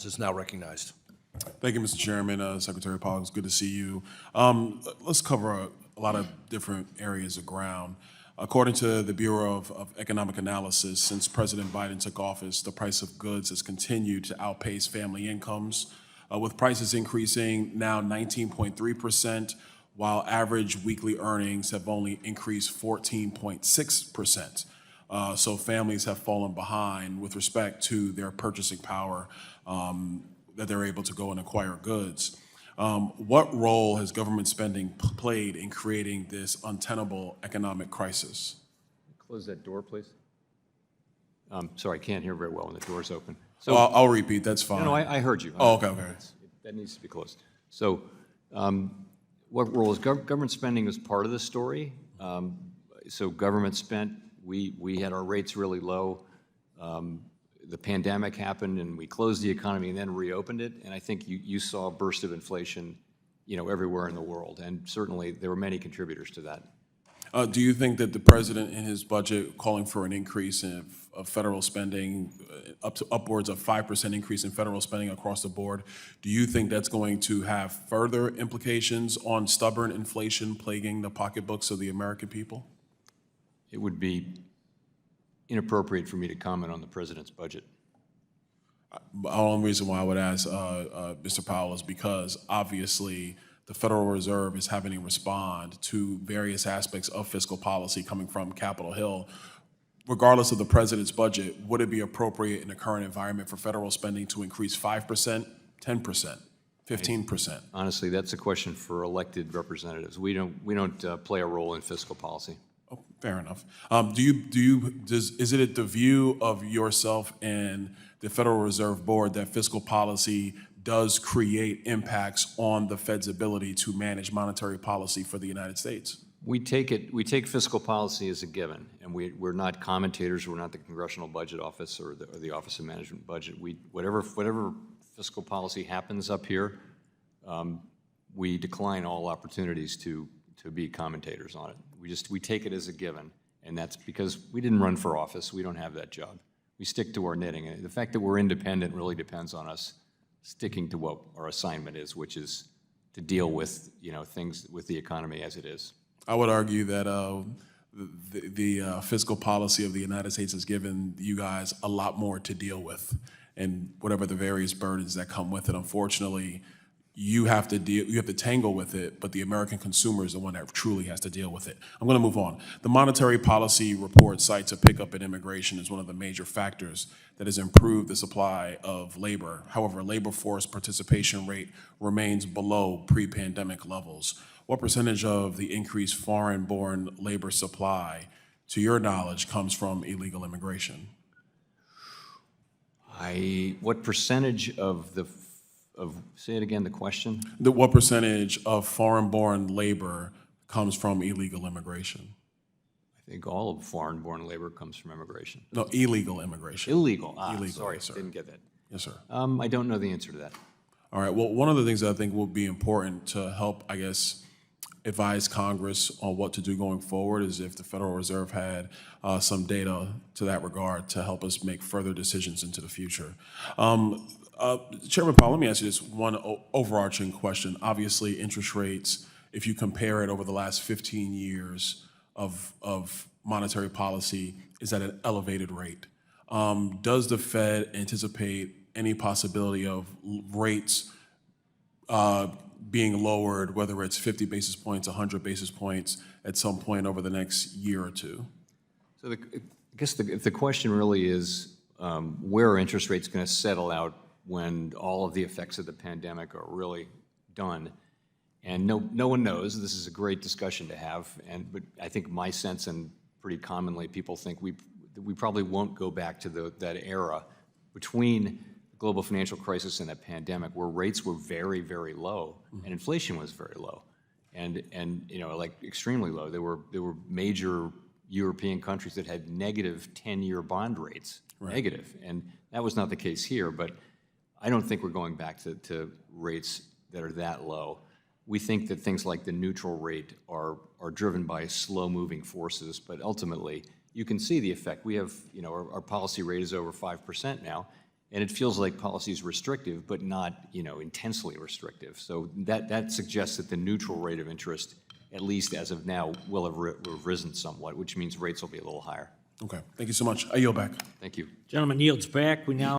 Donalds is now recognized. Thank you, Mr. Chairman. Secretary Powell, it's good to see you. Let's cover a lot of different areas of ground. According to the Bureau of Economic Analysis, since President Biden took office, the price of goods has continued to outpace family incomes, with prices increasing now 19.3%, while average weekly earnings have only increased 14.6%. So families have fallen behind with respect to their purchasing power, that they're able to go and acquire goods. What role has government spending played in creating this untenable economic crisis? Close that door, please. Sorry, I can't hear very well when the door's open. So I'll repeat, that's fine. no, I heard you. Oh, okay. That needs to be closed. So what role is government spending as part of the story? So government spent, we had our rates really low. The pandemic happened and we closed the economy and then reopened it. And I think you saw a burst of inflation, everywhere in the world. And certainly there were many contributors to that. Do you think that the president in his budget calling for an increase of federal spending, upwards of 5% increase in federal spending across the board, do you think that's going to have further implications on stubborn inflation plaguing the pocketbooks of the American people? It would be inappropriate for me to comment on the president's budget. The only reason why I would ask Mr. Powell is because obviously the Federal Reserve is having to respond to various aspects of fiscal policy coming from Capitol Hill. Regardless of the president's budget, would it be appropriate in the current environment for federal spending to increase 5%, 10%, 15%? Honestly, that's a question for elected representatives. We don't play a role in fiscal policy. Oh, fair enough. Is it the view of yourself and the Federal Reserve Board that fiscal policy does create impacts on the Fed's ability to manage monetary policy for the United States? We take fiscal policy as a given, and we're not commentators. We're not the Congressional Budget Office or the Office of Management Budget. Whatever fiscal policy happens up here, we decline all opportunities to be commentators on it. We take it as a given, and that's because we didn't run for office. We don't have that job. We stick to our knitting. And the fact that we're independent really depends on us sticking to what our assignment is, which is to deal with things with the economy as it is. I would argue that the fiscal policy of the United States has given you guys a lot more to deal with, and whatever the various burdens that come with it. Unfortunately, you have to tangle with it, but the American consumer is the one that truly has to deal with it. I'm going to move on. The Monetary Policy Report cites a pickup in immigration as one of the major factors that has improved the supply of labor. However, labor force participation rate remains below pre-pandemic levels. What percentage of the increased foreign-born labor supply, to your knowledge, comes from illegal immigration? What percentage say it again, the question? What percentage of foreign-born labor comes from illegal immigration? I think all of foreign-born labor comes from immigration. No, illegal immigration. Illegal. Illegal, Sorry, yes, sir. didn't get that. Yes, sir. I don't know the answer to that. All right, well, one of the things that I think will be important to help, I guess, advise Congress on what to do going forward is if the Federal Reserve had some data to that regard to help us make further decisions into the future. Chairman Powell, let me ask you this one overarching question. Obviously, interest rates, if you compare it over the last 15 years of monetary policy, is at an elevated rate. Does the Fed anticipate any possibility of rates being lowered, whether it's 50 basis points, 100 basis points, at some point over the next year or two? So I guess the question really is where are interest rates going to settle out when all of the effects of the pandemic are really done? And no one knows. This is a great discussion to have, but I think my sense, and pretty commonly people think we probably won't go back to that era between the global financial crisis and the pandemic, where rates were very, very low and inflation was very low, and like extremely low. There were major European countries that had negative 10-year bond rates, right. Negative, and that was not the case here. But I don't think we're going back to rates that are that low. We think that things like the neutral rate are driven by slow-moving forces, but ultimately you can see the effect. We have, our policy rate is over 5% now, And it feels like policy is restrictive, but not, intensely restrictive. So that suggests that the neutral rate of interest, at least as of now, will have risen somewhat, which means rates will be a little higher. Okay, thank you so much. I yield back. Thank you. Gentleman yields back. We now